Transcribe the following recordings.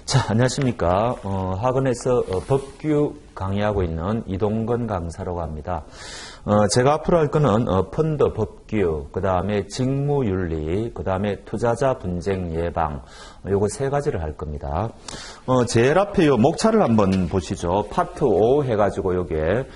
자, 안녕하십니까. 학원에서 법규 강의하고 있는 이동건 강사라고 합니다. 제가 앞으로 할 거는 펀드 법규, 그 다음에 직무윤리, 그 다음에 투자자 분쟁 예방, 요거 세 가지를 할 겁니다. 제일 앞에 요 목차를 한번 보시죠. 파트 5 해가지고 요게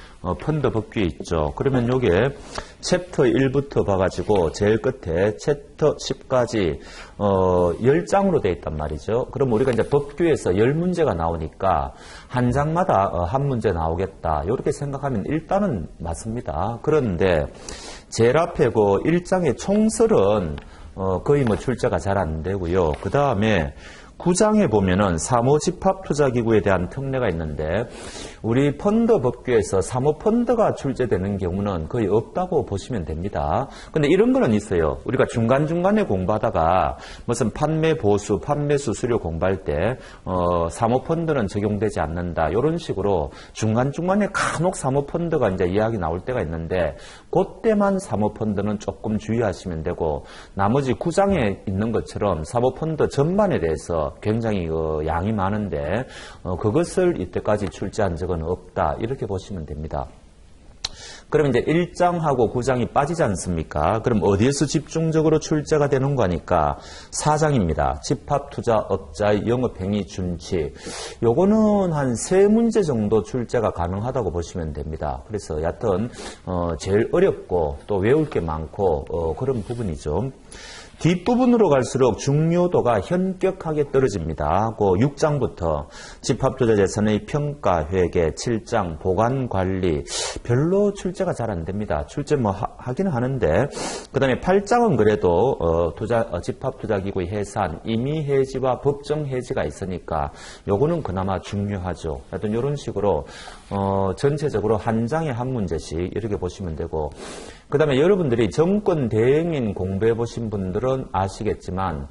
펀드 법규에 있죠. 그러면 요게 챕터 1부터 봐가지고 제일 끝에 챕터 10까지 10장으로 되어 있단 말이죠. 그럼 우리가 이제 법규에서 10문제가 나오니까 한 장마다 한 문제 나오겠다. 이렇게 생각하면 일단은 맞습니다. 그런데 제일 앞에 그 1장의 총설은 거의 뭐 출제가 잘 안 되고요. 그 다음에 9장에 보면은 사모집합투자기구에 대한 특례가 있는데 우리 펀드 법규에서 사모펀드가 출제되는 경우는 거의 없다고 보시면 됩니다. 근데 이런 거는 있어요. 우리가 중간중간에 공부하다가 무슨 판매 보수, 판매 수수료 공부할 때 사모펀드는 적용되지 않는다. 이런 식으로 중간중간에 간혹 사모펀드가 이제 이야기 나올 때가 있는데 그때만 사모펀드는 조금 주의하시면 되고 나머지 9장에 있는 것처럼 사모펀드 전반에 대해서 굉장히 양이 많은데 그것을 이때까지 출제한 적은 없다. 이렇게 보시면 됩니다. 그럼 이제 1장하고 9장이 빠지지 않습니까? 그럼 어디에서 집중적으로 출제가 되는 거니까 4장입니다. 집합투자업자의 영업행위 준칙. 요거는 한 3문제 정도 출제가 가능하다고 보시면 됩니다. 그래서 여하튼 제일 어렵고 또 외울 게 많고 그런 부분이죠. 뒷부분으로 갈수록 중요도가 현격하게 떨어집니다. 그 6장부터 집합투자재산의 평가, 회계, 7장 보관관리 별로 출제가 잘 안 됩니다. 출제 뭐 하기는 하는데 그 다음에 8장은 그래도 집합투자기구의 해산, 임의해지와 법정해지가 있으니까 요거는 그나마 중요하죠. 하여튼 이런 식으로 전체적으로 한 장에 한 문제씩 이렇게 보시면 되고 그 다음에 여러분들이 정권 대행인 공부해 보신 분들은 아시겠지만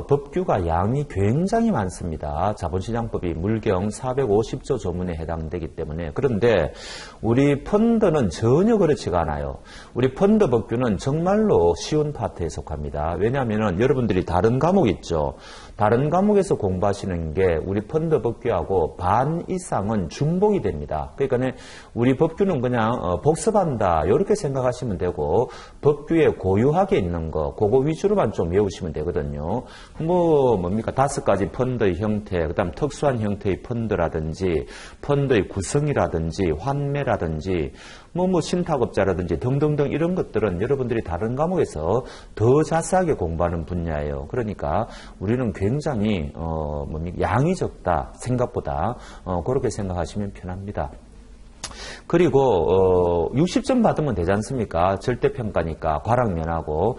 법규가 양이 굉장히 많습니다. 자본시장법이 물경 450조 조문에 해당되기 때문에 그런데 우리 펀드는 전혀 그렇지가 않아요. 우리 펀드 법규는 정말로 쉬운 파트에 속합니다. 왜냐하면 여러분들이 다른 과목 있죠. 다른 과목에서 공부하시는 게 우리 펀드 법규하고 반 이상은 중복이 됩니다. 그러니까 우리 법규는 그냥 복습한다 이렇게 생각하시면 되고 법규에 고유하게 있는 거 그거 위주로만 좀 외우시면 되거든요. 뭡니까 5가지 펀드의 형태, 그 다음 특수한 형태의 펀드라든지 펀드의 구성이라든지 환매라든지 신탁업자라든지 등등등 이런 것들은 여러분들이 다른 과목에서 더 자세하게 공부하는 분야예요. 그러니까 우리는 굉장히 양이 적다 생각보다 그렇게 생각하시면 편합니다. 그리고 60점 받으면 되지 않습니까? 절대평가니까 과락면하고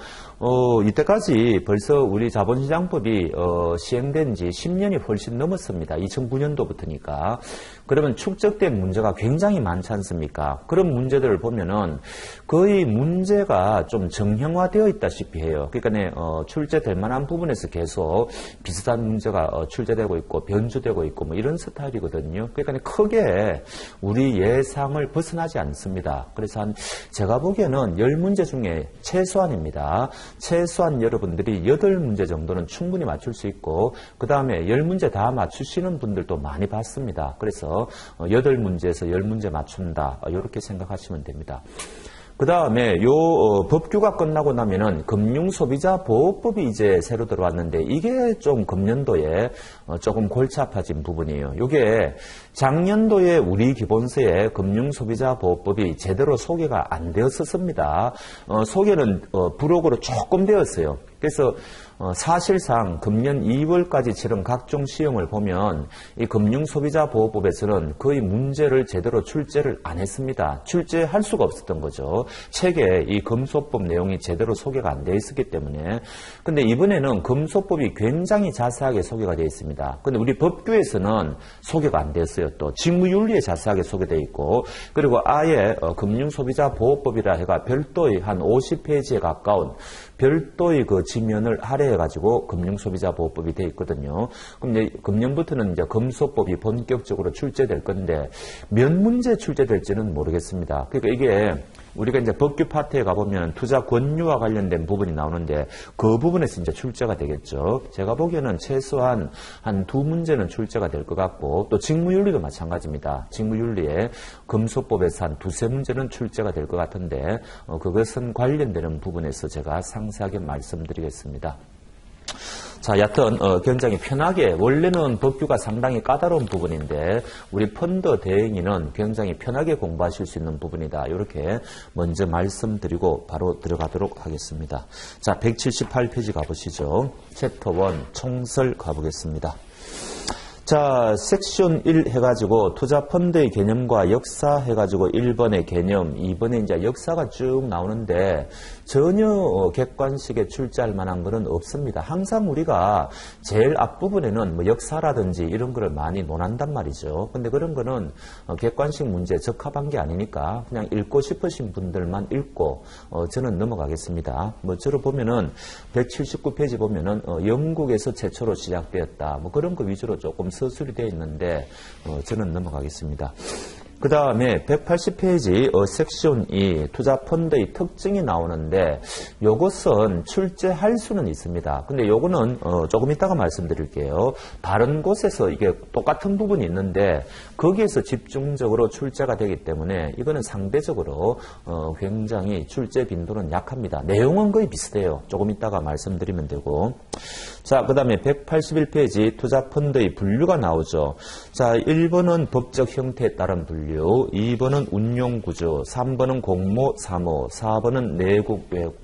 이때까지 벌써 우리 자본시장법이 시행된 지 10년이 훨씬 넘었습니다. 2009년도부터니까. 그러면 축적된 문제가 굉장히 많지 않습니까? 그런 문제들을 보면은 거의 문제가 좀 정형화되어 있다시피 해요. 그러니까 출제될 만한 부분에서 계속 비슷한 문제가 출제되고 있고 변주되고 있고 뭐 이런 스타일이거든요. 그러니까 크게 우리 예상을 벗어나지 않습니다. 그래서 제가 보기에는 10문제 중에 최소한입니다. 최소한 여러분들이 8문제 정도는 충분히 맞출 수 있고 그 다음에 10문제 다 맞추시는 분들도 많이 봤습니다. 그래서 8문제에서 10문제 맞춘다 이렇게 생각하시면 됩니다. 그 다음에 법규가 끝나고 나면은 금융소비자보호법이 이제 새로 들어왔는데 이게 좀 금년도에 조금 골치 아파진 부분이에요. 이게 작년도에 우리 기본서에 금융소비자보호법이 제대로 소개가 안 되었었습니다. 소개는 부록으로 조금 되었어요. 그래서 사실상 금년 2월까지 치른 각종 시험을 보면 이 금융소비자보호법에서는 거의 문제를 제대로 출제를 안 했습니다. 출제할 수가 없었던 거죠. 책에 이 금소법 내용이 제대로 소개가 안 돼 있었기 때문에. 근데 이번에는 금소법이 굉장히 자세하게 소개가 되어 있습니다. 근데 우리 법규에서는 소개가 안 됐어요. 또 직무윤리에 자세하게 소개되어 있고 그리고 아예 금융소비자보호법이라 해가 별도의 한 50페이지에 가까운 별도의 그 지면을 할애해가지고 금융소비자보호법이 되어 있거든요. 그럼 이제 금년부터는 이제 금소법이 본격적으로 출제될 건데 몇 문제 출제될지는 모르겠습니다. 그러니까 이게 우리가 이제 법규 파트에 가보면 투자 권유와 관련된 부분이 나오는데 그 부분에서 이제 출제가 되겠죠. 제가 보기에는 최소한 한 2문제는 출제가 될 것 같고 또 직무윤리도 마찬가지입니다. 직무윤리에 금소법에서 한 2~3문제는 출제가 될 것 같은데 그것은 관련되는 부분에서 제가 상세하게 말씀드리겠습니다. 자, 여하튼 굉장히 편하게 원래는 법규가 상당히 까다로운 부분인데 우리 펀드 대행인은 굉장히 편하게 공부하실 수 있는 부분이다. 이렇게 먼저 말씀드리고 바로 들어가도록 하겠습니다. 자, 178페이지 가보시죠. 챕터 1 총설 가보겠습니다. 자, 섹션 1 해가지고 투자 펀드의 개념과 역사 해가지고 1번의 개념, 2번에 이제 역사가 쭉 나오는데 전혀 객관식에 출제할 만한 것은 없습니다. 항상 우리가 제일 앞부분에는 뭐 역사라든지 이런 거를 많이 논한단 말이죠. 근데 그런 거는 객관식 문제에 적합한 게 아니니까 그냥 읽고 싶으신 분들만 읽고 저는 넘어가겠습니다. 뭐 저로 보면은 179페이지 보면은 영국에서 최초로 시작되었다. 뭐 그런 거 위주로 조금 서술이 되어 있는데 저는 넘어가겠습니다. 그 다음에 180페이지 섹션 2 투자 펀드의 특징이 나오는데 요것은 출제할 수는 있습니다. 근데 요거는 조금 이따가 말씀드릴게요. 다른 곳에서 이게 똑같은 부분이 있는데 거기에서 집중적으로 출제가 되기 때문에 이거는 상대적으로 굉장히 출제 빈도는 약합니다. 내용은 거의 비슷해요. 조금 이따가 말씀드리면 되고. 자, 그 다음에 181페이지 투자 펀드의 분류가 나오죠. 자, 1번은 법적 형태에 따른 분류, 2번은 운용구조, 3번은 공모, 사모, 4번은 내국, 외국.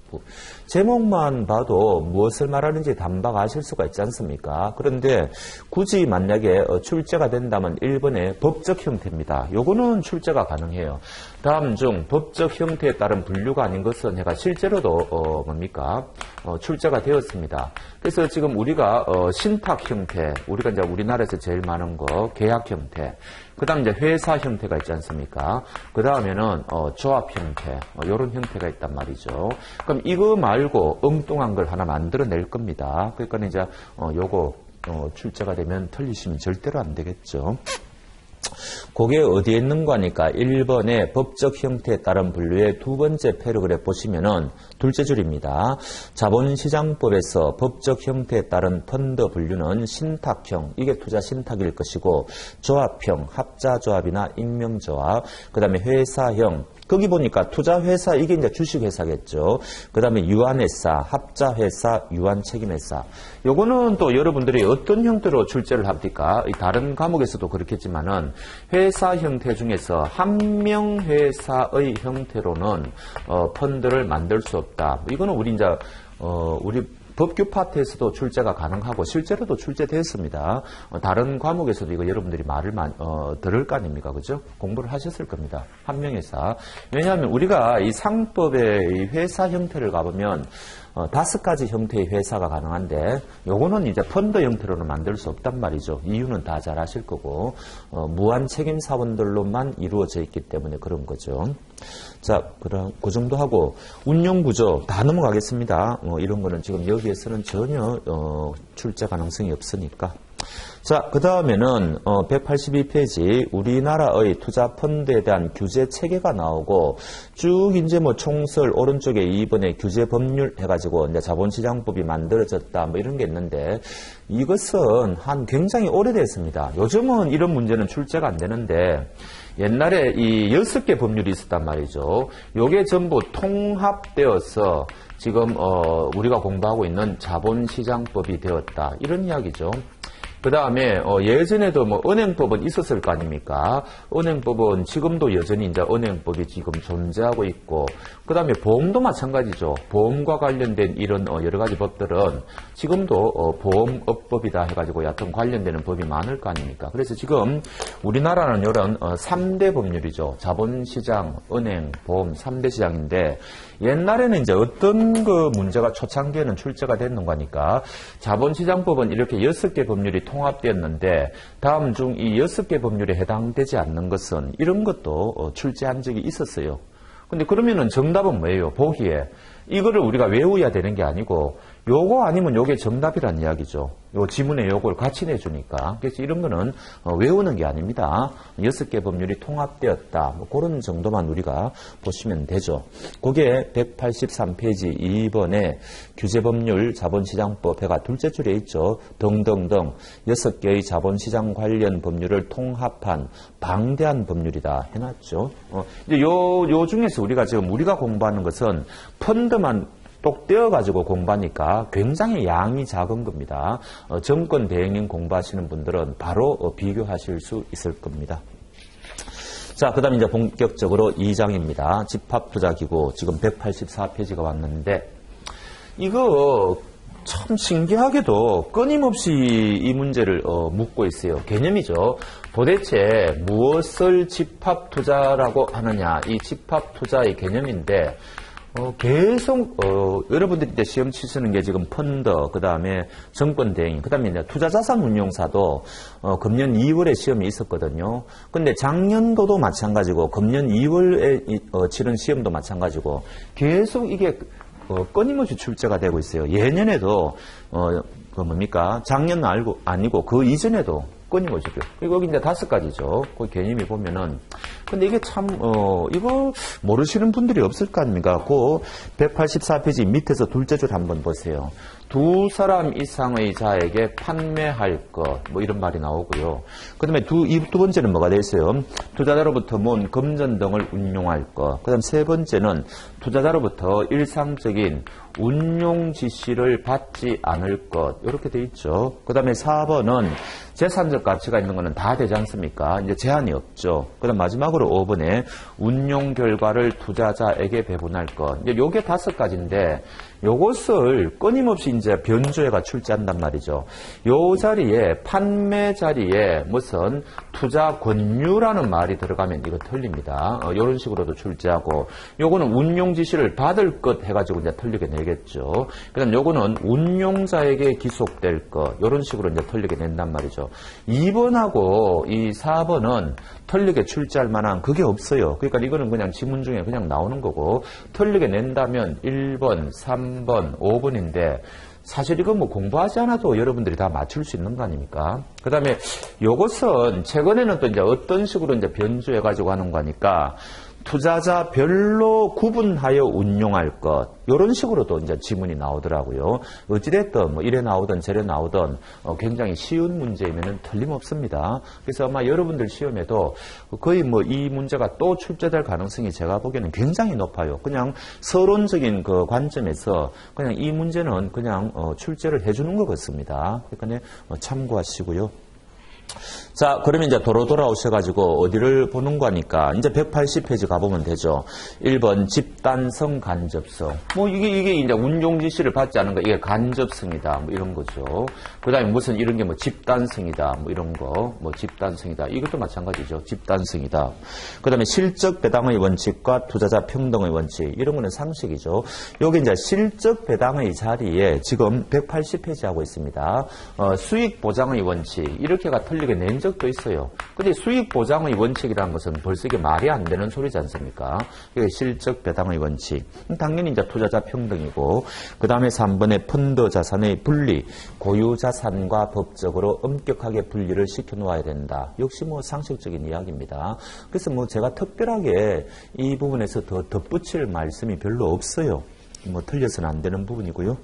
제목만 봐도 무엇을 말하는지 단박 아실 수가 있지 않습니까? 그런데 굳이 만약에 출제가 된다면 1번의 법적 형태입니다. 요거는 출제가 가능해요. 다음 중 법적 형태에 따른 분류가 아닌 것은 내가 실제로도 뭡니까? 출제가 되었습니다. 그래서 지금 우리가 신탁 형태, 우리가 이제 우리나라에서 제일 많은 거 계약 형태, 그 다음 이제 회사 형태가 있지 않습니까? 그 다음에는 조합 형태, 이런 형태가 있단 말이죠. 그럼 이거 말고 엉뚱한 걸 하나 만들어낼 겁니다. 그러니까 이제 요거 출제가 되면 틀리시면 절대로 안 되겠죠. 그게 어디에 있는 거니까 1번의 법적 형태에 따른 분류의 두 번째 패러그래프 보시면은 둘째 줄입니다. 자본시장법에서 법적 형태에 따른 펀드 분류는 신탁형, 이게 투자 신탁일 것이고 조합형, 합자조합이나 익명조합, 그 다음에 회사형, 거기 보니까 투자회사, 이게 이제 주식회사겠죠. 그 다음에 유한회사, 합자회사, 유한책임회사. 요거는 또 여러분들이 어떤 형태로 출제를 합니까? 다른 과목에서도 그렇겠지만은 회사 형태 중에서 한 명 회사의 형태로는 펀드를 만들 수 없다. 이거는 우리 이제 우리 법규 파트에서도 출제가 가능하고 실제로도 출제되었습니다. 다른 과목에서도 이거 여러분들이 말을 들을 거 아닙니까? 그죠? 공부를 하셨을 겁니다. 한 명 회사. 왜냐하면 우리가 이 상법의 회사 형태를 가보면 5가지 형태의 회사가 가능한데 요거는 이제 펀드 형태로는 만들 수 없단 말이죠. 이유는 다 잘 아실 거고 무한 책임 사원들로만 이루어져 있기 때문에 그런 거죠. 자, 그럼 그 정도 하고 운용 구조 다 넘어가겠습니다. 이런 거는 지금 여기에서는 전혀 출제 가능성이 없으니까. 자, 그 다음에는 182페이지 우리나라의 투자 펀드에 대한 규제 체계가 나오고 쭉 이제 뭐 총설 오른쪽에 2번에 규제 법률 해가지고 이제 자본시장법이 만들어졌다 뭐 이런 게 있는데 이것은 한 굉장히 오래됐습니다. 요즘은 이런 문제는 출제가 안 되는데 옛날에 이 6개 법률이 있었단 말이죠. 요게 전부 통합되어서 지금 우리가 공부하고 있는 자본시장법이 되었다. 이런 이야기죠. 그 다음에 예전에도 뭐 은행법은 있었을 거 아닙니까? 은행법은 지금도 여전히 이제 은행법이 지금 존재하고 있고, 그 다음에 보험도 마찬가지죠. 보험과 관련된 이런 여러 가지 법들은 지금도 보험업법이다 해가지고 여하튼 관련되는 법이 많을 거 아닙니까? 그래서 지금 우리나라는 이런 3대 법률이죠. 자본시장, 은행, 보험 3대 시장인데 옛날에는 이제 어떤 그 문제가 초창기에는 출제가 됐는 거니까 자본시장법은 이렇게 6개 법률이 통합되었는데 다음 중 이 6개 법률에 해당되지 않는 것은 이런 것도 출제한 적이 있었어요. 근데 그러면은 정답은 뭐예요? 보기에 이거를 우리가 외워야 되는 게 아니고 요거 아니면 요게 정답이란 이야기죠. 요 지문에 요걸 같이 내주니까. 그래서 이런 거는 외우는 게 아닙니다. 6개 법률이 통합되었다. 뭐 그런 정도만 우리가 보시면 되죠. 그게 183페이지 2번에 규제법률 자본시장법 해가 둘째 줄에 있죠. 등등등 6개의 자본시장 관련 법률을 통합한 방대한 법률이다 해놨죠. 이제 요 중에서 우리가 공부하는 것은 펀드만 똑 떼어가지고 공부하니까 굉장히 양이 작은 겁니다. 정권 대행님 공부하시는 분들은 바로 비교하실 수 있을 겁니다. 자, 그 다음에 이제 본격적으로 2장입니다. 집합투자기구 지금 184페이지가 왔는데 이거 참 신기하게도 끊임없이 이 문제를 묻고 있어요. 개념이죠. 도대체 무엇을 집합투자라고 하느냐. 이 집합투자의 개념인데 계속 여러분들이 이제 시험 치시는 게 지금 펀드, 그 다음에 정권 대행, 그 다음에 이제 투자자산 운용사도 금년 2월에 시험이 있었거든요. 근데 작년도도 마찬가지고 금년 2월에 치른 시험도 마찬가지고 계속 이게 끊임없이 출제가 되고 있어요. 예년에도 작년 아니고 그 이전에도 끊임없이죠. 그리고 여기 이제 5가지죠. 그 개념이 보면은. 근데 이게 참, 이거 모르시는 분들이 없을 거 아닙니까? 그 184페이지 밑에서 둘째 줄 한번 보세요. 2사람 이상의 자에게 판매할 것, 뭐 이런 말이 나오고요. 그 다음에 두 번째는 뭐가 되어 있어요? 투자자로부터 모은 금전 등을 운용할 것. 그 다음 세 번째는 투자자로부터 일상적인 운용 지시를 받지 않을 것. 이렇게 되어 있죠. 그 다음에 4번은 재산적 가치가 있는 거는 다 되지 않습니까? 이제 제한이 없죠. 그 다음 마지막으로 5번에 운용 결과를 투자자에게 배분할 것. 이제 요게 5가지인데 요것을 끊임없이 이제 변조해가 출제한단 말이죠. 요 자리에 판매 자리에 무슨 투자 권유라는 말이 들어가면 이거 틀립니다. 이런 식으로도 출제하고 요거는 운용 지시를 받을 것 해가지고 이제 틀리게 내겠죠. 그다음 요거는 운용자에게 기속될 것 이런 식으로 이제 틀리게 낸단 말이죠. 2번하고 이 4번은 틀리게 출제할 만한 그게 없어요. 그러니까 이거는 그냥 지문 중에 그냥 나오는 거고 틀리게 낸다면 1번, 3번, 5번인데 사실 이건 뭐 공부하지 않아도 여러분들이 다 맞출 수 있는 거 아닙니까? 그 다음에 요것은 최근에는 또 이제 어떤 식으로 이제 변주해가지고 하는 거니까 투자자별로 구분하여 운용할 것 이런 식으로도 이제 지문이 나오더라고요. 어찌됐든 뭐 이래 나오든 저래 나오든 굉장히 쉬운 문제이면은 틀림없습니다. 그래서 아마 여러분들 시험에도 거의 뭐 이 문제가 또 출제될 가능성이 제가 보기에는 굉장히 높아요. 그냥 서론적인 그 관점에서 그냥 이 문제는 그냥 출제를 해주는 것 같습니다. 그러니까 참고하시고요. 자, 그러면 이제 도로 돌아오셔가지고 어디를 보는 거니까 이제 180페이지 가보면 되죠. 1번 집단성 간접성. 뭐 이게 이제 운용 지시를 받지 않은 거 이게 간접성이다. 뭐 이런 거죠. 그 다음에 무슨 이런 게 뭐 집단성이다. 뭐 이런 거. 뭐 집단성이다. 이것도 마찬가지죠. 집단성이다. 그 다음에 실적 배당의 원칙과 투자자 평등의 원칙. 이런 거는 상식이죠. 여기 이제 실적 배당의 자리에 지금 180페이지 하고 있습니다. 수익 보장의 원칙. 이렇게가 틀리게 낸 적도 있어요. 근데 수익 보장의 원칙이라는 것은 벌써 이게 말이 안 되는 소리지 않습니까? 이게 실적 배당의 원칙. 당연히 이제 투자자 평등이고, 그 다음에 3번에 펀드 자산의 분리, 고유 자산과 법적으로 엄격하게 분리를 시켜 놓아야 된다. 역시 뭐 상식적인 이야기입니다. 그래서 뭐 제가 특별하게 이 부분에서 더 덧붙일 말씀이 별로 없어요. 뭐 틀려서는 안 되는 부분이고요.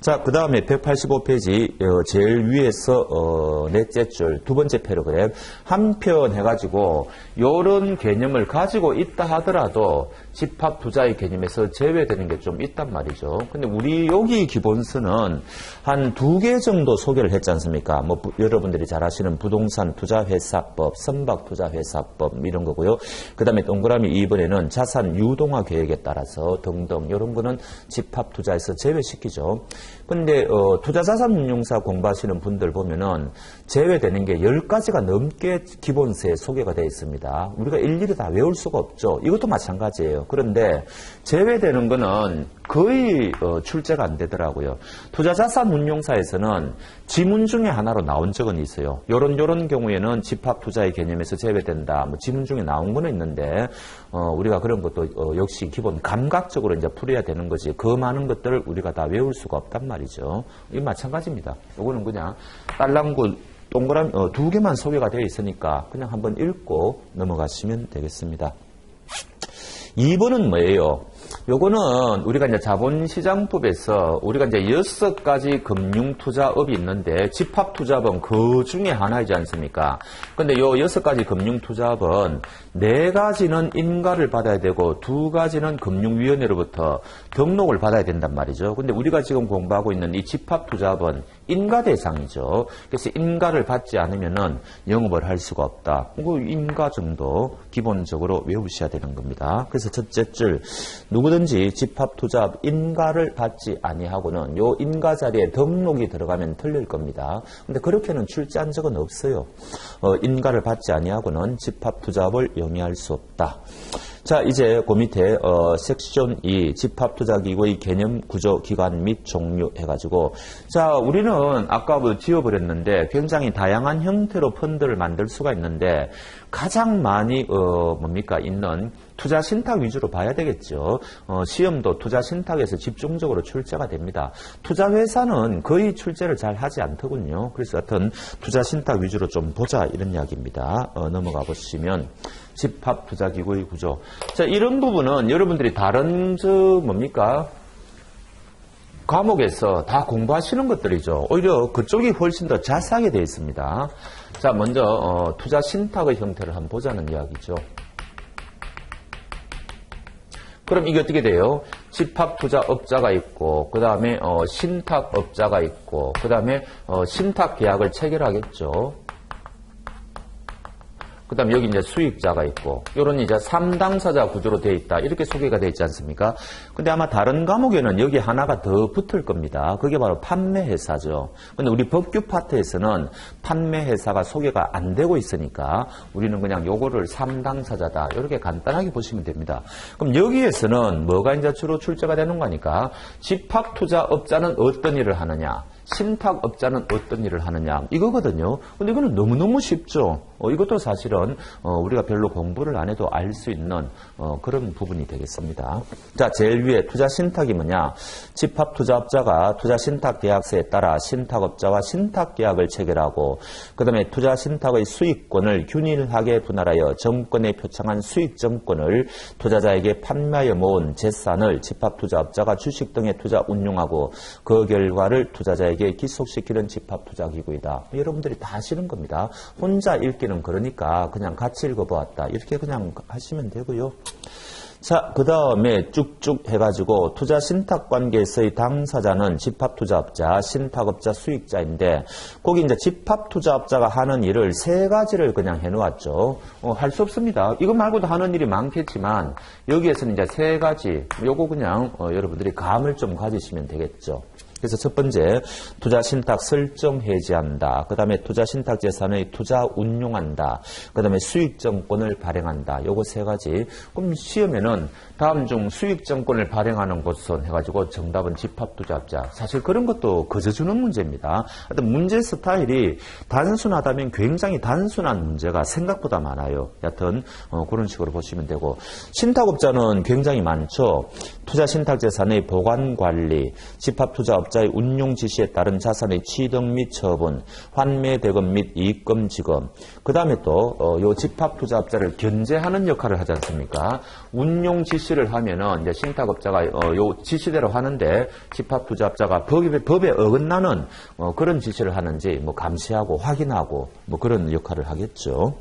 자, 그 다음에 185페이지 제일 위에서 넷째 줄 두 번째 패러그램 한 편 해가지고 이런 개념을 가지고 있다 하더라도 집합 투자의 개념에서 제외되는 게 좀 있단 말이죠. 근데 우리 여기 기본서는 한 2개 정도 소개를 했지 않습니까? 뭐 여러분들이 잘 아시는 부동산 투자회사법, 선박 투자회사법 이런 거고요. 그 다음에 동그라미 2번에는 자산 유동화 계획에 따라서 등등 이런 거는 집합 투자에서 제외시키죠. 근데 투자자산 운용사 공부하시는 분들 보면은 제외되는 게 10가지가 넘게 기본서에 소개가 되어 있습니다. 우리가 일일이 다 외울 수가 없죠. 이것도 마찬가지예요. 그런데 제외되는 거는 거의 출제가 안 되더라고요. 투자자산운용사에서는 지문 중에 하나로 나온 적은 있어요. 요런 경우에는 집합투자의 개념에서 제외된다. 뭐 지문 중에 나온 거는 있는데 우리가 그런 것도 역시 기본 감각적으로 이제 풀어야 되는 거지. 그 많은 것들을 우리가 다 외울 수가 없단 말이죠. 이 마찬가지입니다. 요거는 그냥 딸랑구 동그라미 2개만 소개가 되어 있으니까 그냥 한번 읽고 넘어가시면 되겠습니다. 2번은 뭐예요? 요거는 우리가 이제 자본시장법에서 우리가 이제 6가지 금융투자업이 있는데 집합투자업은 그 중에 하나이지 않습니까? 근데 요 6가지 금융투자업은 4가지는 인가를 받아야 되고 2가지는 금융위원회로부터 등록을 받아야 된단 말이죠. 근데 우리가 지금 공부하고 있는 이 집합투자업은 인가 대상이죠. 그래서 인가를 받지 않으면은 영업을 할 수가 없다. 그 인가 정도 기본적으로 외우셔야 되는 겁니다. 그래서 첫째 줄 누구든지 집합투자업 인가를 받지 아니하고는 요 인가 자리에 등록이 들어가면 틀릴 겁니다. 근데 그렇게는 출제한 적은 없어요. 인가를 받지 아니하고는 집합투자업을 영위할 수 없다. 자, 이제 그 밑에 섹션 2 집합투자기구의 개념, 구조, 기관 및 종류 해가지고 자, 우리는 아까 지어버렸는데 굉장히 다양한 형태로 펀드를 만들 수가 있는데 가장 많이 있는 투자 신탁 위주로 봐야 되겠죠. 시험도 투자 신탁에서 집중적으로 출제가 됩니다. 투자 회사는 거의 출제를 잘 하지 않더군요. 그래서 하여튼 투자 신탁 위주로 좀 보자 이런 이야기입니다. 넘어가 보시면 집합투자기구의 구조. 자, 이런 부분은 여러분들이 다른 과목에서 다 공부하시는 것들이죠. 오히려 그쪽이 훨씬 더 자세하게 되어 있습니다. 자, 먼저 투자 신탁의 형태를 한번 보자는 이야기죠. 그럼 이게 어떻게 돼요? 집합투자업자가 있고 그 다음에 신탁업자가 있고 그 다음에 신탁계약을 체결하겠죠. 그 다음에 여기 이제 수익자가 있고, 요런 이제 3당사자 구조로 되어 있다. 이렇게 소개가 되어 있지 않습니까? 근데 아마 다른 과목에는 여기 하나가 더 붙을 겁니다. 그게 바로 판매회사죠. 근데 우리 법규 파트에서는 판매회사가 소개가 안 되고 있으니까 우리는 그냥 요거를 3당사자다. 이렇게 간단하게 보시면 됩니다. 그럼 여기에서는 뭐가 이제 주로 출제가 되는 거니까 집합투자업자는 어떤 일을 하느냐? 신탁업자는 어떤 일을 하느냐 이거거든요. 근데 이거는 너무너무 쉽죠. 이것도 사실은 우리가 별로 공부를 안 해도 알 수 있는 그런 부분이 되겠습니다. 자, 제일 위에 투자신탁이 뭐냐. 집합투자업자가 투자신탁계약서에 따라 신탁업자와 신탁계약을 체결하고 그 다음에 투자신탁의 수익권을 균일하게 분할하여 정권에 표창한 수익정권을 투자자에게 판매하여 모은 재산을 집합투자업자가 주식 등에 투자 운용하고 그 결과를 투자자에게 기속시키는 집합투자기구이다. 여러분들이 다 아시는 겁니다. 혼자 읽기는 그러니까 그냥 같이 읽어보았다. 이렇게 그냥 하시면 되고요. 자, 그 다음에 쭉쭉 해가지고 투자신탁관계에서의 당사자는 집합투자업자, 신탁업자, 수익자인데 거기 이제 집합투자업자가 하는 일을 3가지를 그냥 해놓았죠. 할 수 없습니다. 이거 말고도 하는 일이 많겠지만 여기에서는 이제 3가지 요거 그냥 여러분들이 감을 좀 가지시면 되겠죠. 그래서 첫 번째, 투자신탁 설정 해지한다. 그 다음에 투자신탁재산의 투자 운용한다. 그 다음에 수익정권을 발행한다. 요거 3가지. 그럼 시험에는 다음 중 수익정권을 발행하는 곳은 해가지고 정답은 집합투자업자. 사실 그런 것도 거저주는 문제입니다. 하여튼 문제 스타일이 단순하다면 굉장히 단순한 문제가 생각보다 많아요. 여하튼 그런 식으로 보시면 되고. 신탁업자는 굉장히 많죠. 투자신탁재산의 보관관리, 집합투자업자의 운용 지시에 따른 자산의 취득 및 처분, 환매 대금 및 이익금 지급. 그 다음에 또 요 집합투자업자를 견제하는 역할을 하지 않습니까? 운용 지시를 하면은 이제 신탁업자가 요 지시대로 하는데 집합투자업자가 법에 어긋나는 그런 지시를 하는지 뭐 감시하고 확인하고 뭐 그런 역할을 하겠죠.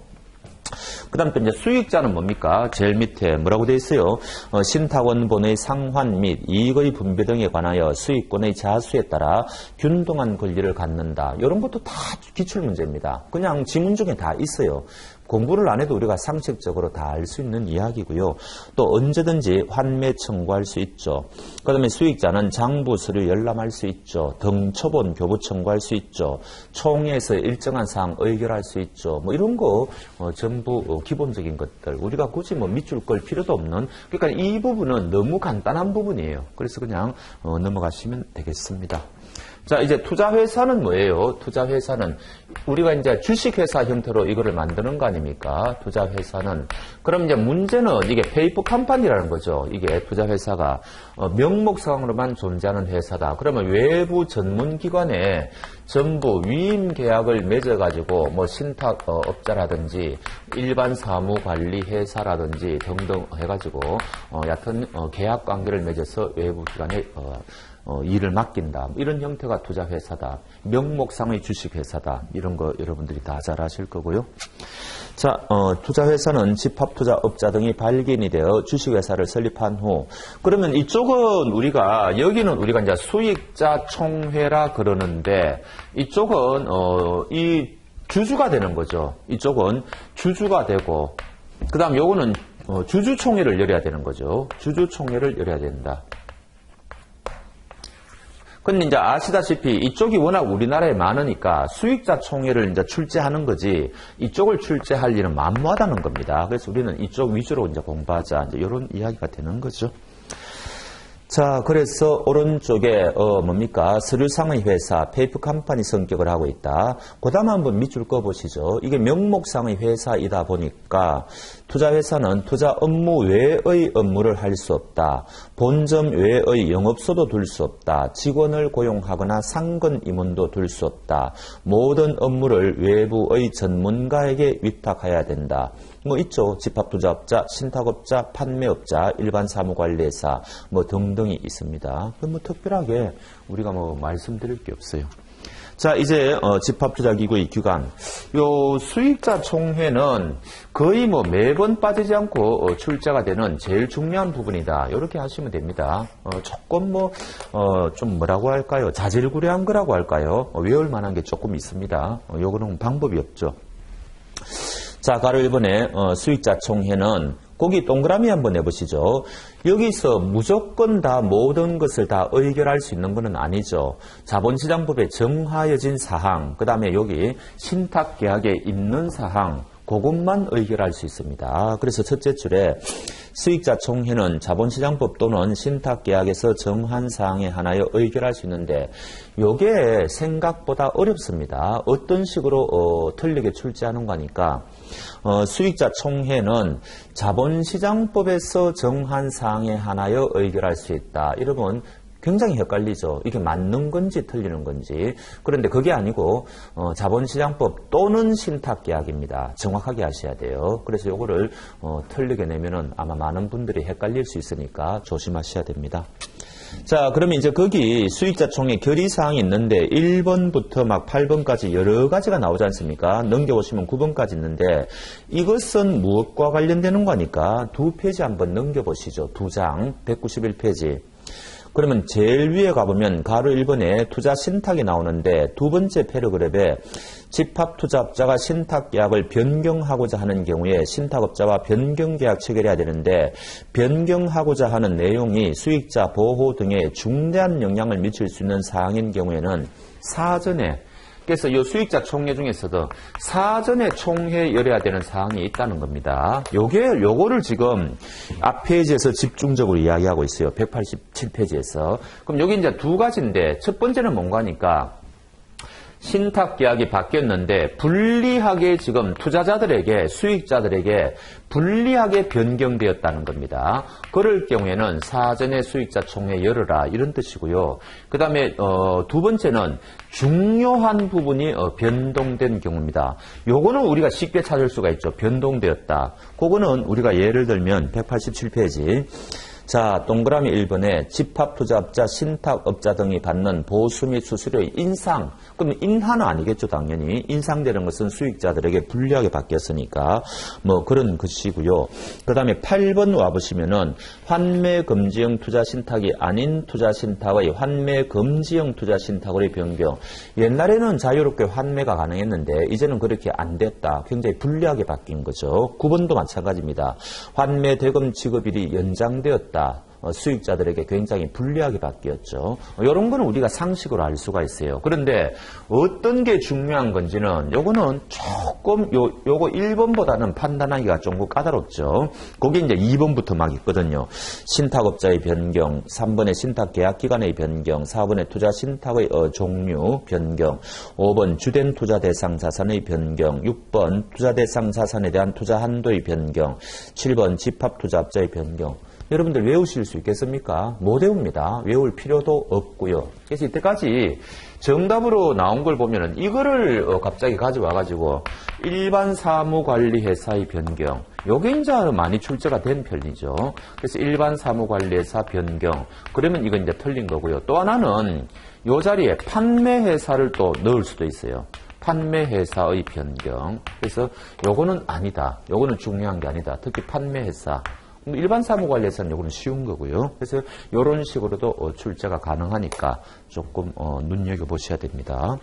그 다음 또 이제 수익자는 뭡니까? 제일 밑에 뭐라고 되어 있어요? 신탁원본의 상환 및 이익의 분배 등에 관하여 수익권의 자수에 따라 균등한 권리를 갖는다. 이런 것도 다 기출문제입니다. 그냥 지문 중에 다 있어요. 공부를 안 해도 우리가 상식적으로 다 알 수 있는 이야기고요. 또 언제든지 환매 청구할 수 있죠. 그 다음에 수익자는 장부 서류 열람할 수 있죠. 등초본 교부 청구할 수 있죠. 총회에서 일정한 사항 의결할 수 있죠. 뭐 이런 거 전부 기본적인 것들. 우리가 굳이 뭐 밑줄 걸 필요도 없는, 그러니까 이 부분은 너무 간단한 부분이에요. 그래서 그냥 넘어가시면 되겠습니다. 자, 이제 투자회사는 뭐예요? 투자회사는 우리가 이제 주식회사 형태로 이거를 만드는 거 아닙니까? 투자회사는. 그럼 이제 문제는 이게 페이퍼 컴퍼니라는 거죠. 이게 투자회사가 명목상으로만 존재하는 회사다. 그러면 외부 전문기관에 전부 위임 계약을 맺어가지고 뭐 신탁업자라든지 일반 사무관리회사라든지 등등 해가지고 여하튼 계약 관계를 맺어서 외부 기관에 일을 맡긴다. 이런 형태가 투자회사다. 명목상의 주식회사다. 이런 거 여러분들이 다 잘 아실 거고요. 자, 투자회사는 집합투자업자 등이 발견이 되어 주식회사를 설립한 후, 그러면 이쪽은 여기는 우리가 이제 수익자 총회라 그러는데, 이쪽은, 이 주주가 되는 거죠. 이쪽은 주주가 되고, 그 다음 요거는 주주총회를 열어야 되는 거죠. 주주총회를 열어야 된다. 근데 이제 아시다시피 이쪽이 워낙 우리나라에 많으니까 수익자 총회를 이제 출제하는 거지 이쪽을 출제할 일은 만무하다는 겁니다. 그래서 우리는 이쪽 위주로 이제 공부하자. 이제 이런 이야기가 되는 거죠. 자, 그래서 오른쪽에 뭡니까? 서류상의 회사, 페이퍼 컴퍼니 성격을 하고 있다. 그 다음 한번 밑줄 꺼보시죠. 이게 명목상의 회사이다 보니까 투자회사는 투자 업무 외의 업무를 할 수 없다. 본점 외의 영업소도 둘 수 없다. 직원을 고용하거나 상근 임원도 둘 수 없다. 모든 업무를 외부의 전문가에게 위탁해야 된다. 뭐 있죠. 집합투자업자, 신탁업자, 판매업자, 일반 사무관리회사 뭐 등등이 있습니다. 뭐 특별하게 우리가 뭐 말씀드릴 게 없어요. 자, 이제 집합투자기구의 규관. 요 수익자 총회는 거의 뭐 매번 빠지지 않고 출제가 되는 제일 중요한 부분이다. 이렇게 하시면 됩니다. 조금 좀 뭐라고 할까요? 자질구레한 거라고 할까요? 외울 만한 게 조금 있습니다. 요거는 방법이 없죠. 자, 가로 1번에 수익자 총회는 거기 동그라미 한번 내보시죠. 여기서 무조건 다 모든 것을 다 의결할 수 있는 것은 아니죠. 자본시장법에 정하여진 사항, 그 다음에 여기 신탁계약에 있는 사항, 그것만 의결할 수 있습니다. 그래서 첫째 줄에 수익자 총회는 자본시장법 또는 신탁계약에서 정한 사항에 한하여 의결할 수 있는데 이게 생각보다 어렵습니다. 어떤 식으로 틀리게 출제하는 거니까 수익자 총회는 자본시장법에서 정한 사항에 한하여 의결할 수 있다. 이러면 굉장히 헷갈리죠. 이게 맞는 건지 틀리는 건지. 그런데 그게 아니고 자본시장법 또는 신탁계약입니다. 정확하게 하셔야 돼요. 그래서 이거를 틀리게 내면은 아마 많은 분들이 헷갈릴 수 있으니까 조심하셔야 됩니다. 자, 그러면 이제 거기 수익자 총회 결의사항이 있는데 1번부터 막 8번까지 여러 가지가 나오지 않습니까? 넘겨보시면 9번까지 있는데 이것은 무엇과 관련되는 거니까 두 페이지 한번 넘겨보시죠. 두 장, 191페이지. 그러면 제일 위에 가보면 가로 1번에 투자 신탁이 나오는데 두 번째 패러그랩에 집합투자업자가 신탁계약을 변경하고자 하는 경우에 신탁업자와 변경계약 체결해야 되는데 변경하고자 하는 내용이 수익자 보호 등에 중대한 영향을 미칠 수 있는 사항인 경우에는 사전에, 그래서 이 수익자 총회 중에서도 사전에 총회 열어야 되는 사항이 있다는 겁니다. 요거를 지금 앞 페이지에서 집중적으로 이야기하고 있어요. 187페이지에서. 그럼 여기 이제 두 가지인데 첫 번째는 뭔가 하니까 신탁계약이 바뀌었는데 불리하게 지금 투자자들에게, 수익자들에게 불리하게 변경되었다는 겁니다. 그럴 경우에는 사전에 수익자 총회 열어라 이런 뜻이고요. 그 다음에 두 번째는 중요한 부분이 변동된 경우입니다. 요거는 우리가 쉽게 찾을 수가 있죠. 변동되었다. 그거는 우리가 예를 들면 187페이지 자, 동그라미 1번에 집합투자업자, 신탁업자 등이 받는 보수 및 수수료의 인상. 그러면 인하는 아니겠죠, 당연히. 인상되는 것은 수익자들에게 불리하게 바뀌었으니까 뭐 그런 것이고요. 그 다음에 8번 와보시면은 환매금지형 투자신탁이 아닌 투자신탁의 환매금지형 투자신탁으로의 변경. 옛날에는 자유롭게 환매가 가능했는데 이제는 그렇게 안 됐다. 굉장히 불리하게 바뀐 거죠. 9번도 마찬가지입니다. 환매 대금 지급일이 연장되었다. 수익자들에게 굉장히 불리하게 바뀌었죠. 이런 거는 우리가 상식으로 알 수가 있어요. 그런데 어떤 게 중요한 건지는 요거는 조금 요거 1번보다는 판단하기가 좀 까다롭죠. 거기 이제 2번부터 막 있거든요. 신탁업자의 변경, 3번의 신탁 계약 기간의 변경, 4번의 투자 신탁의 종류 변경, 5번 주된 투자 대상 자산의 변경, 6번 투자 대상 자산에 대한 투자 한도의 변경, 7번 집합 투자업자의 변경. 여러분들 외우실 수 있겠습니까? 못 외웁니다. 외울 필요도 없고요. 그래서 이때까지 정답으로 나온 걸 보면은 이거를 갑자기 가져와가지고 일반 사무관리회사의 변경. 요게 이제 많이 출제가 된 편이죠. 그래서 일반 사무관리회사 변경. 그러면 이건 이제 틀린 거고요. 또 하나는 요 자리에 판매회사를 또 넣을 수도 있어요. 판매회사의 변경. 그래서 요거는 아니다. 요거는 중요한 게 아니다. 특히 판매회사. 일반 사무관리에서는 이거는 쉬운 거고요. 그래서 이런 식으로도 출제가 가능하니까 조금 눈여겨보셔야 됩니다.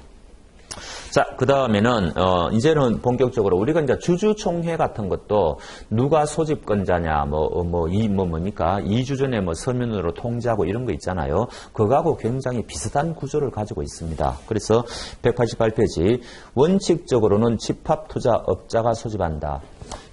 자, 그 다음에는 이제는 본격적으로 우리가 이제 주주총회 같은 것도 누가 소집권자냐, 뭡니까? 2주 전에 서면으로 통지하고 이런 거 있잖아요. 그거하고 굉장히 비슷한 구조를 가지고 있습니다. 그래서 188페이지 원칙적으로는 집합투자업자가 소집한다.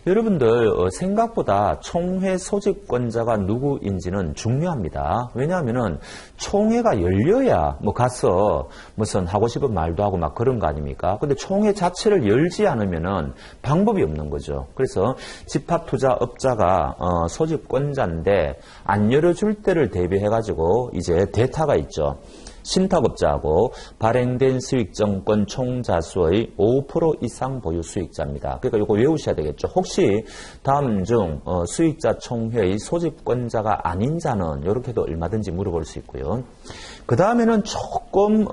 여러분들 생각보다 총회 소집권자가 누구인지는 중요합니다. 왜냐하면은 총회가 열려야 가서 무슨 하고 싶은 말도 하고 막 그런 거 아닙니까? 근데 총회 자체를 열지 않으면은 방법이 없는 거죠. 그래서 집합투자업자가 소집권자인데 안 열어줄 때를 대비해가지고 이제 대타가 있죠. 신탁업자하고 발행된 수익정권 총자수의 5% 이상 보유 수익자입니다. 그러니까 이거 외우셔야 되겠죠. 혹시 다음 중 수익자 총회의 소집권자가 아닌 자는 이렇게도 얼마든지 물어볼 수 있고요. 그 다음에는 조금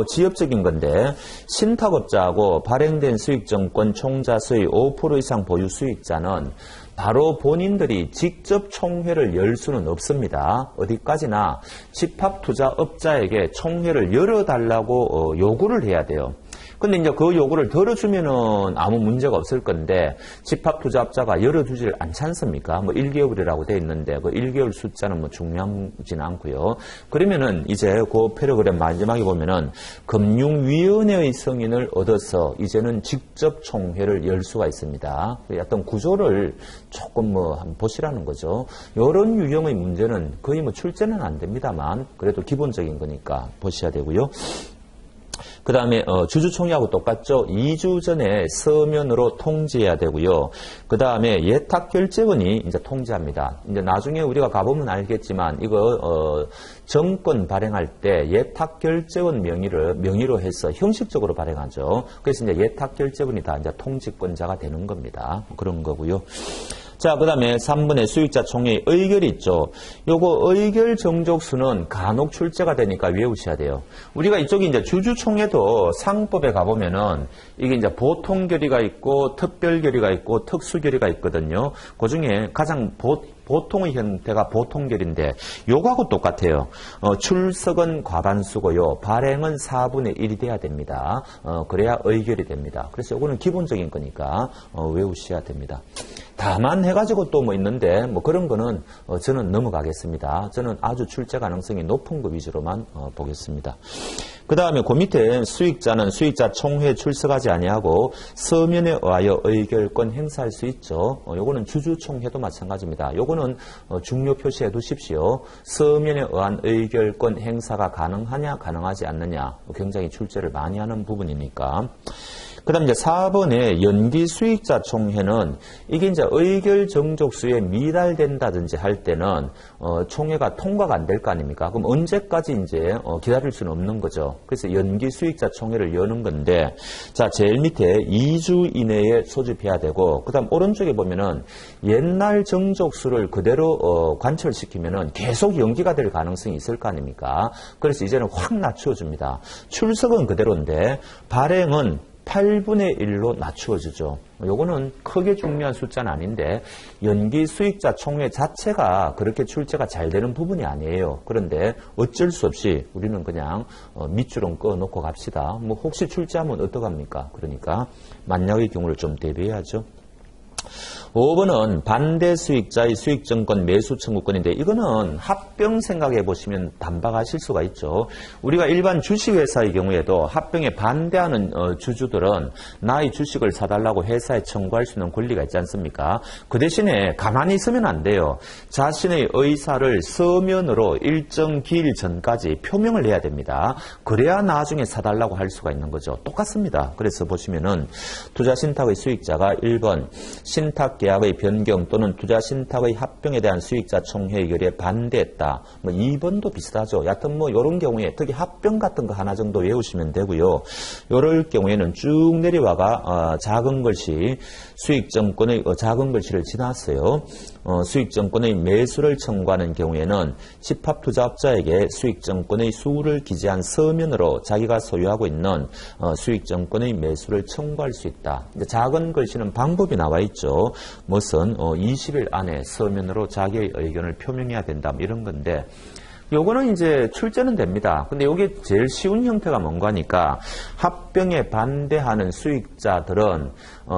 지엽적인 건데 신탁업자하고 발행된 수익정권 총자수의 5% 이상 보유 수익자는 바로 본인들이 직접 총회를 열 수는 없습니다. 어디까지나 집합투자업자에게 총회를 열어달라고 요구를 해야 돼요. 근데 이제 그 요구를 들어주면은 아무 문제가 없을 건데 집합투자업자가 열어두질 않지 않습니까? 1개월이라고 돼 있는데 그 1개월 숫자는 중요하지는 않고요. 그러면은 이제 그 패러그램 마지막에 보면은 금융위원회의 승인을 얻어서 이제는 직접 총회를 열 수가 있습니다. 어떤 구조를 조금 한번 보시라는 거죠. 이런 유형의 문제는 거의 출제는 안 됩니다만 그래도 기본적인 거니까 보셔야 되고요. 그 다음에 주주총회하고 똑같죠. 2주 전에 서면으로 통지해야 되고요. 그 다음에 예탁결제원이 이제 통지합니다. 이제 나중에 우리가 가보면 알겠지만 이거 정권 발행할 때 예탁결제원 명의로 해서 형식적으로 발행하죠. 그래서 이제 예탁결제원이 다 이제 통지권자가 되는 겁니다. 그런 거고요. 자, 그 다음에 3번의 수익자 총회의 의결이 있죠. 요거 의결 정족수는 간혹 출제가 되니까 외우셔야 돼요. 우리가 이쪽에 이제 주주총회도 상법에 가보면은 이게 이제 보통 결의가 있고 특별 결의가 있고 특수 결의가 있거든요. 그 중에 가장 보통의 형태가 보통결인데 요거하고 똑같아요. 출석은 과반수고요. 발행은 4분의 1이 돼야 됩니다. 그래야 의결이 됩니다. 그래서 요거는 기본적인 거니까 외우셔야 됩니다. 다만 해가지고 또 있는데 그런 거는 저는 넘어가겠습니다. 저는 아주 출제 가능성이 높은 거 위주로만 보겠습니다. 그 다음에 그 밑에 수익자는 수익자 총회에 출석하지 아니하고 서면에 의하여 의결권 행사할 수 있죠. 요거는 주주총회도 마찬가지입니다. 요거는 중요 표시해 두십시오. 서면에 의한 의결권 행사가 가능하냐 가능하지 않느냐 굉장히 출제를 많이 하는 부분이니까. 그 다음 이제 4번에 연기 수익자 총회는 이게 이제 의결 정족수에 미달된다든지 할 때는 총회가 통과가 안 될 거 아닙니까? 그럼 언제까지 이제 기다릴 수는 없는 거죠. 그래서 연기 수익자 총회를 여는 건데, 자, 제일 밑에 2주 이내에 소집해야 되고, 그 다음 오른쪽에 보면은 옛날 정족수를 그대로 관철시키면은 계속 연기가 될 가능성이 있을 거 아닙니까? 그래서 이제는 확 낮춰줍니다. 출석은 그대로인데 발행은 8분의 1로 낮추어주죠. 요거는 크게 중요한 숫자는 아닌데 연기 수익자 총회 자체가 그렇게 출제가 잘 되는 부분이 아니에요. 그런데 어쩔 수 없이 우리는 그냥 밑줄은 꺼놓고 갑시다. 뭐 혹시 출제하면 어떡합니까? 그러니까 만약의 경우를 좀 대비해야죠. 5번은 반대 수익자의 수익증권 매수 청구권인데 이거는 합병 생각해 보시면 단박하실 수가 있죠. 우리가 일반 주식회사의 경우에도 합병에 반대하는 주주들은 나의 주식을 사달라고 회사에 청구할 수 있는 권리가 있지 않습니까? 그 대신에 가만히 있으면 안 돼요. 자신의 의사를 서면으로 일정 기일 전까지 표명을 해야 됩니다. 그래야 나중에 사달라고 할 수가 있는 거죠. 똑같습니다. 그래서 보시면은 투자신탁의 수익자가 1번 신탁계약의 변경 또는 투자신탁의 합병에 대한 수익자 총회 의결에 반대했다. 뭐 2번도 비슷하죠. 여하튼 뭐 이런 경우에 특히 합병 같은 거 하나 정도 외우시면 되고요. 이럴 경우에는 쭉 내려와가 작은 글씨 수익증권의 작은 글씨를 지났어요. 수익증권의 매수를 청구하는 경우에는 집합투자업자에게 수익증권의 수를 기재한 서면으로 자기가 소유하고 있는 수익증권의 매수를 청구할 수 있다. 이제 작은 글씨는 방법이 나와 있죠. 무슨 20일 안에 서면으로 자기의 의견을 표명해야 된다. 뭐 이런 건데 요거는 이제 출제는 됩니다. 근데 요게 제일 쉬운 형태가 뭔가 하니까 합병에 반대하는 수익자들은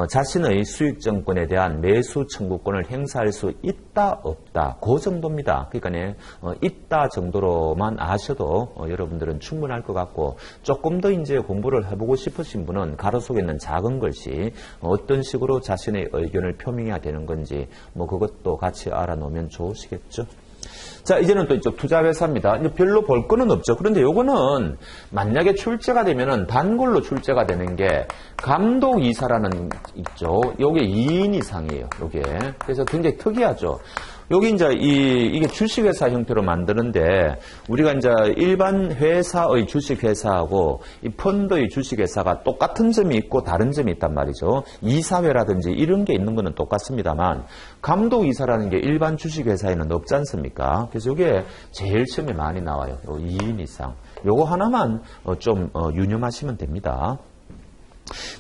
자신의 수익증권에 대한 매수 청구권을 행사할 수 있다 없다 그 정도입니다. 그러니까 있다 정도로만 아셔도 여러분들은 충분할 것 같고 조금 더 이제 공부를 해보고 싶으신 분은 가로 속에 있는 작은 글씨 어떤 식으로 자신의 의견을 표명해야 되는 건지 뭐 그것도 같이 알아놓으면 좋으시겠죠. 자, 이제는 또 이쪽 투자회사입니다. 이제 별로 볼 거는 없죠. 그런데 요거는 만약에 출제가 되면은 단골로 출제가 되는 게 감독이사라는 있죠. 요게 2인 이상이에요. 요게. 그래서 굉장히 특이하죠. 여기 이제 이게 주식회사 형태로 만드는데 우리가 이제 일반 회사의 주식회사하고 이 펀드의 주식회사가 똑같은 점이 있고 다른 점이 있단 말이죠. 이사회라든지 이런 게 있는 거는 똑같습니다만 감독이사라는 게 일반 주식회사에는 없지 않습니까? 그래서 이게 제일 처음에 많이 나와요. 2인 이상. 요거 하나만 좀 유념하시면 됩니다.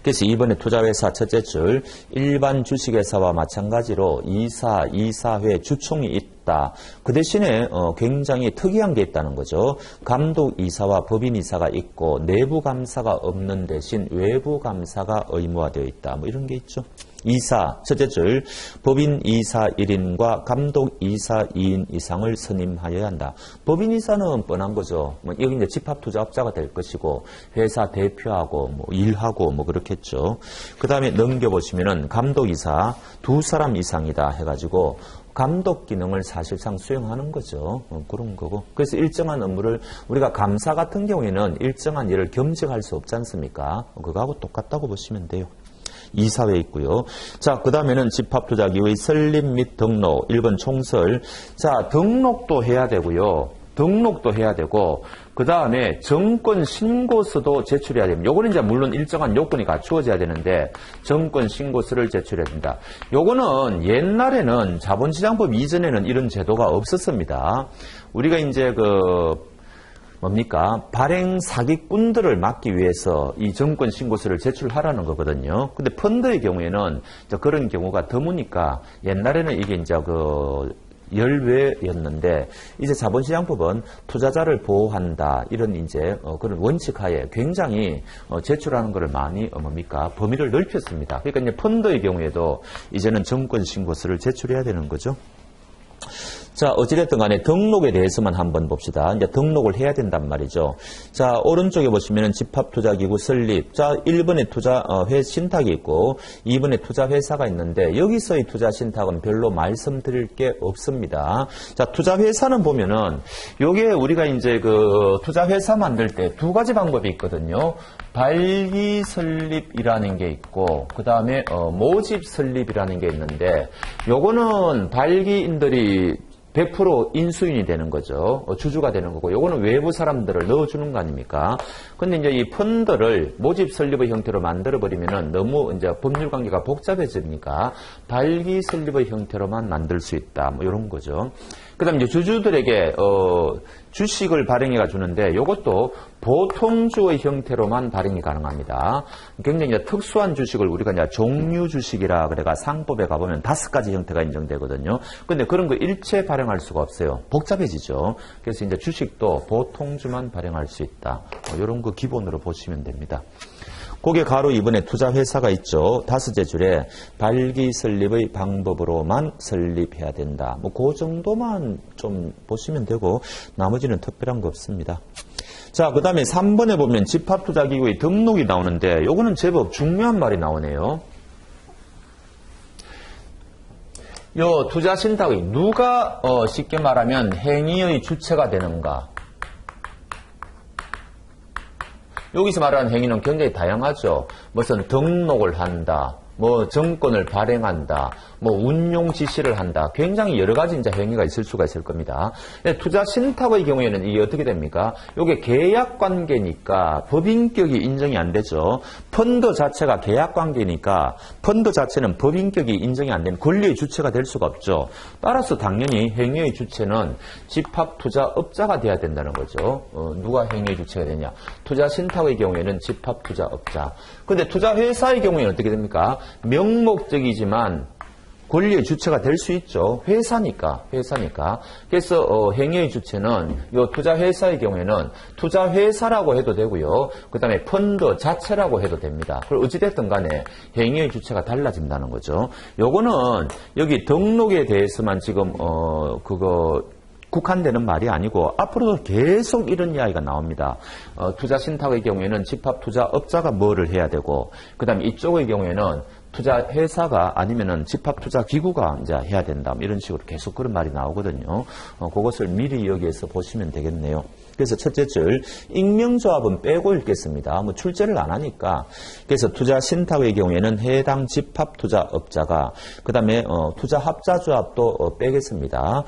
그래서 이번에 투자회사 첫째 줄 일반 주식회사와 마찬가지로 이사, 이사회, 주총이 있다. 그 대신에 굉장히 특이한 게 있다는 거죠. 감독이사와 법인이사가 있고 내부감사가 없는 대신 외부감사가 의무화되어 있다. 뭐 이런 게 있죠. 이사, 첫째 줄 법인이사 1인과 감독이사 2인 이상을 선임하여야 한다. 법인이사는 뻔한 거죠. 뭐 여기 이제 집합투자업자가 될 것이고 회사 대표하고 뭐 일하고 뭐 그렇겠죠. 그 다음에 넘겨보시면은 감독이사 2사람 이상이다 해가지고 감독 기능을 사실상 수행하는 거죠. 그런 거고. 그래서 일정한 업무를 우리가 감사 같은 경우에는 일정한 일을 겸직할 수 없지 않습니까? 그거하고 똑같다고 보시면 돼요. 이사회 있고요. 자, 그 다음에는 집합투자기의 설립 및 등록, 1번 총설. 자, 등록도 해야 되고요. 등록도 해야 되고, 그 다음에 정권 신고서도 제출해야 됩니다. 요거는 이제 물론 일정한 요건이 갖추어져야 되는데, 정권 신고서를 제출해야 된다. 요거는 옛날에는 자본시장법 이전에는 이런 제도가 없었습니다. 우리가 이제 뭡니까? 발행 사기꾼들을 막기 위해서 이 정권 신고서를 제출하라는 거거든요. 근데 펀드의 경우에는 그런 경우가 드무니까 옛날에는 이게 이제 열외였는데 이제 자본시장법은 투자자를 보호한다 이런 이제 그런 원칙하에 굉장히 제출하는 것을 많이 범위를 넓혔습니다. 그러니까 이제 펀드의 경우에도 이제는 정권 신고서를 제출해야 되는 거죠. 자, 어찌됐든 간에 등록에 대해서만 한번 봅시다. 이제 등록을 해야 된단 말이죠. 자, 오른쪽에 보시면은 집합투자기구 설립. 자, 1번에 신탁이 있고 2번에 투자회사가 있는데 여기서의 투자신탁은 별로 말씀드릴 게 없습니다. 자, 투자회사는 보면은 요게 우리가 이제 그 투자회사 만들 때 두 가지 방법이 있거든요. 발기 설립이라는 게 있고 그 다음에 모집 설립이라는 게 있는데 요거는 발기인들이 100% 인수인이 되는 거죠. 주주가 되는 거고, 요거는 외부 사람들을 넣어주는 거 아닙니까? 근데 이제 이 펀드를 모집 설립의 형태로 만들어버리면은 너무 이제 법률 관계가 복잡해지니까 발기 설립의 형태로만 만들 수 있다. 뭐 이런 거죠. 그 다음에 이제 주주들에게, 주식을 발행해가 주는데, 요것도 보통주의 형태로만 발행이 가능합니다. 굉장히 이제 특수한 주식을 우리가 이제 종류 주식이라 그래가 상법에 가보면 5가지 형태가 인정되거든요. 근데 그런 거 일체 발행할 수가 없어요. 복잡해지죠. 그래서 이제 주식도 보통주만 발행할 수 있다. 이런 거 기본으로 보시면 됩니다. 거기에 가로 2번에 투자회사가 있죠. 5째 줄에 발기 설립의 방법으로만 설립해야 된다. 뭐 그 정도만 좀 보시면 되고 나머지는 특별한 거 없습니다. 자, 그 다음에 3번에 보면 집합투자기구의 등록이 나오는데 요거는 제법 중요한 말이 나오네요. 요 투자신탁이 누가 쉽게 말하면 행위의 주체가 되는가. 여기서 말하는 행위는 굉장히 다양하죠. 무슨 등록을 한다, 뭐 정권을 발행한다, 뭐 운용 지시를 한다. 굉장히 여러 가지 이제 행위가 있을 수가 있을 겁니다. 투자 신탁의 경우에는 이게 어떻게 됩니까? 이게 계약 관계니까 법인격이 인정이 안 되죠. 펀드 자체가 계약 관계니까 펀드 자체는 법인격이 인정이 안 되는 권리의 주체가 될 수가 없죠. 따라서 당연히 행위의 주체는 집합투자업자가 돼야 된다는 거죠. 누가 행위의 주체가 되냐? 투자 신탁의 경우에는 집합투자업자. 근데 투자회사의 경우에는 어떻게 됩니까? 명목적이지만 권리의 주체가 될 수 있죠. 회사니까. 그래서 행위의 주체는 이 투자회사의 경우에는 투자회사라고 해도 되고요. 그 다음에 펀드 자체라고 해도 됩니다. 그리고 어찌됐든 간에 행위의 주체가 달라진다는 거죠. 요거는 여기 등록에 대해서만 지금 국한되는 말이 아니고 앞으로도 계속 이런 이야기가 나옵니다. 투자신탁의 경우에는 집합투자업자가 뭐를 해야 되고 그 다음에 이쪽의 경우에는 투자회사가 아니면은 집합투자기구가 이제 해야 된다. 이런 식으로 계속 그런 말이 나오거든요. 그것을 미리 여기에서 보시면 되겠네요. 그래서 첫째 줄 익명조합은 빼고 읽겠습니다. 뭐 출제를 안 하니까. 그래서 투자신탁의 경우에는 해당 집합투자업자가 그 다음에 투자합자조합도 빼겠습니다.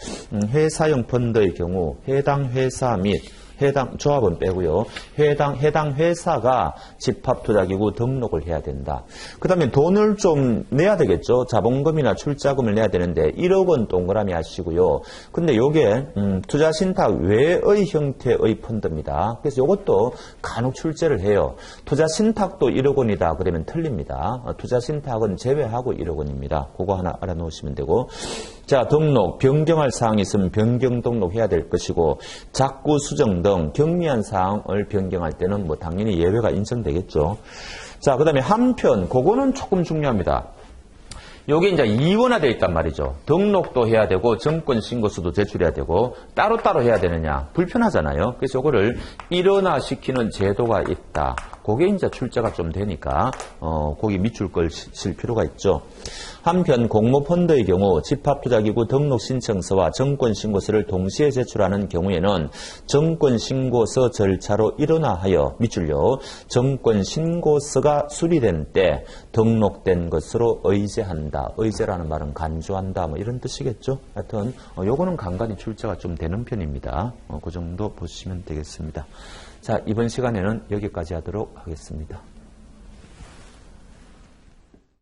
회사용 펀드의 경우 해당 회사 및 해당 조합은 빼고요. 해당 회사가 집합투자기구 등록을 해야 된다. 그 다음에 돈을 좀 내야 되겠죠. 자본금이나 출자금을 내야 되는데 1억 원 동그라미 하시고요. 근데 요게 투자신탁 외의 형태의 펀드입니다. 그래서 이것도 간혹 출제를 해요. 투자신탁도 1억 원이다 그러면 틀립니다. 투자신탁은 제외하고 1억 원입니다. 그거 하나 알아놓으시면 되고. 자, 등록, 변경할 사항이 있으면 변경 등록해야 될 것이고 작구 수정 등 경미한 사항을 변경할 때는 뭐 당연히 예외가 인정되겠죠. 자, 그 다음에 한편 그거는 조금 중요합니다. 요게 이제 이원화되어 있단 말이죠. 등록도 해야 되고 정권 신고서도 제출해야 되고 따로따로 해야 되느냐 불편하잖아요. 그래서 요거를 일원화시키는 제도가 있다. 그게 이제 출제가 좀 되니까 거기 밑줄 걸칠 필요가 있죠. 한편 공모펀드의 경우 집합투자기구 등록신청서와 정권신고서를 동시에 제출하는 경우에는 정권신고서 절차로 일원화하여 밑줄요. 정권신고서가 수리된 때 등록된 것으로 의제한다. 의제라는 말은 간주한다. 뭐 이런 뜻이겠죠. 하여튼 요거는 간간히 출제가 좀 되는 편입니다. 그 정도 보시면 되겠습니다. 자, 이번 시간에는 여기까지 하도록 하겠습니다.